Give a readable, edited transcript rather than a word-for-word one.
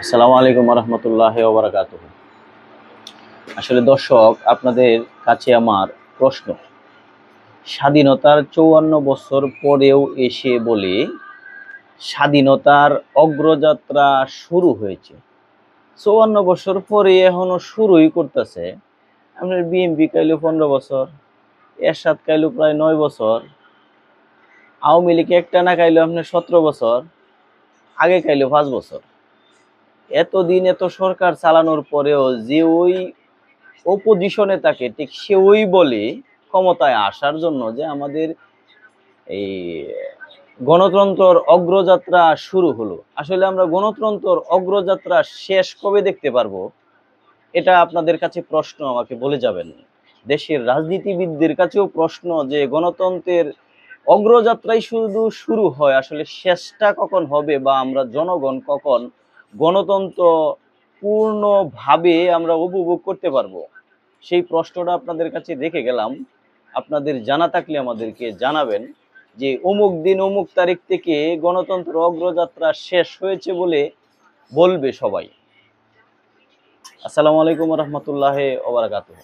আসসালামু আলাইকুম রহমতুল্লাহি ওয়া বারাকাতুহু। আসলে দর্শক, আপনাদের কাছে আমার প্রশ্ন, স্বাধীনতার ৫৪ বছর পরেও এসে বলে স্বাধীনতার অগ্রযাত্রা শুরু হয়েছে। ৫৪ বছর পরে এখনো শুরুই করতেছে। আপনার বিএনপি কাইলো ১৫ বছর, এরশাদ কাইলো প্রায় ৯ বছর, আওয়ামী লীগ একটানা কাইলো আপনার ১৭ বছর, আগে কাইলো ৫ বছর। এতদিন এত সরকার চালানোর পরেও যে ওই অপোজিশনে থাকে, ঠিক সে ওই বলে ক্ষমতায় আসার জন্য যে আমাদের এই গণতন্ত্রের অগ্রযাত্রা শুরু হলো। আসলে আমরা গণতন্ত্রের অগ্রযাত্রা শেষ কবে দেখতে পারবো, এটা আপনাদের কাছে প্রশ্ন, আমাকে বলে যাবেন। দেশের রাজনীতিবিদদের কাছেও প্রশ্ন যে গণতন্ত্রের অগ্রযাত্রাই শুধু শুরু হয়, আসলে শেষটা কখন হবে, বা আমরা জনগণ কখন গণতন্ত্র পূর্ণভাবে আমরা উপভোগ করতে পারবো, সেই প্রশ্নটা আপনাদের কাছে রেখে গেলাম। আপনাদের জানা থাকলে আমাদেরকে জানাবেন যে অমুক দিন অমুক তারিখ থেকে গণতন্ত্র অগ্রযাত্রা শেষ হয়েছে বলে বলবে সবাই। আসসালামু আলাইকুম রহমতুল্লাহ ওয়া বারাকাতুহু।